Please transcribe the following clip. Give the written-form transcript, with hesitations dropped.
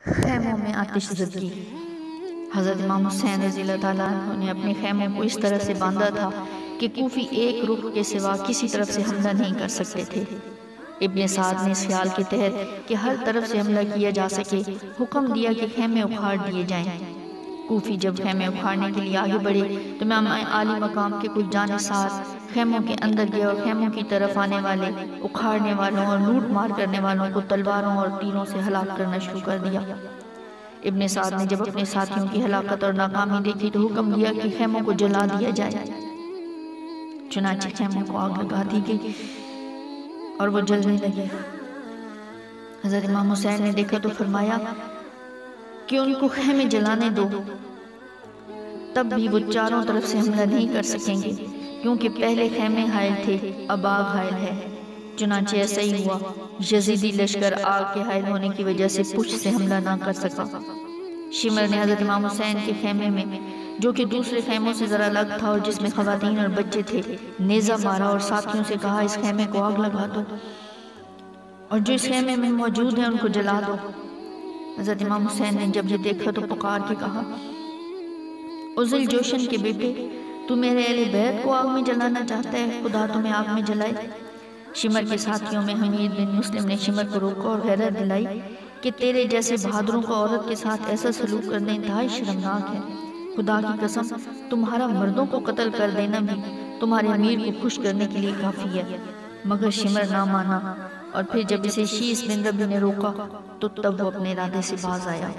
خیموں میں آتش زدگی۔ حضرت امام حسین رضی اللہ تعالیٰ عنہ نے اپنے خیموں کو اس طرح سے باندھا تھا کہ کوفی ایک رخ کے سوا کسی طرف سے حملہ نہیں کر سکتے تھے۔ ابن سعد نے اس خیال کے تحت کہ ہر طرف سے حملہ کیا جا سکے حکم دیا کہ خیمے اکھاڑ دیے جائیں۔ کوفی جب خیمے اکھاڑنے کے لیے آگے بڑھے تو امام عالی مقام کے کچھ جانثار خیموں کے اندر گئے اور خیموں کی طرف آنے والے اکھاڑنے والوں اور لوٹ مار کرنے والوں کو تلواروں اور تیروں سے ہلاک کرنا شروع کر دیا۔ ابن سعد نے جب اپنے ساتھیوں کی ہلاکت اور ناکامی دیکھی تو حکم دیا کہ خیموں کو جلا دیا جائے۔ چنانچہ خیموں کو آگ لگا دی گئی اور وہ جلنے لگے۔ حضرت امام حسین نے دیکھا تو فرمایا کہ ان کو خیمے جلانے دو، تب بھی وہ چاروں طرف سے حملہ نہیں کر سکیں گے، کیونکہ پہلے خیمے حائل تھے، اب آگ حائل ہے۔ چنانچہ ایسا ہی ہوا، یزیدی لشکر آگ کے حائل ہونے کی وجہ سے پشت سے حملہ نہ کر سکا۔ شمر نے حضرت امام حسین کے خیمے میں، جو کہ دوسرے خیموں سے ذرا الگ تھا اور جس میں خواتین اور بچے تھے، نیزہ مارا اور ساتھیوں سے کہا اس خیمے کو آگ لگا دو اور جو اس خیمے میں موجود ہیں ان کو جلا دو۔ حضرت امام حسین نے جب یہ دیکھا تو پکار کے کہا، عزل جوشن کے بیٹے، تو میرے اہل بیت کو آگ میں جلانا چاہتا ہے، خدا تمہیں آگ میں جلائے۔ شمر کے ساتھیوں میں حمید بن مسلم نے شمر کو روکا اور غیرت دلائی کہ تیرے جیسے بہادروں کو عورت کے ساتھ ایسا سلوک کرنا انتہائی شرمناک ہے۔ خدا کی قسم تمہارا مردوں کو قتل کر دینا بھی تمہارے امیر کو خوش کرنے کے لیے کافی ہے۔ مگر شمر نہ مانا اور پھر جب اسے شیس بن ربی نے روکا تو تب وہ اپنے ارادے سے باز آیا۔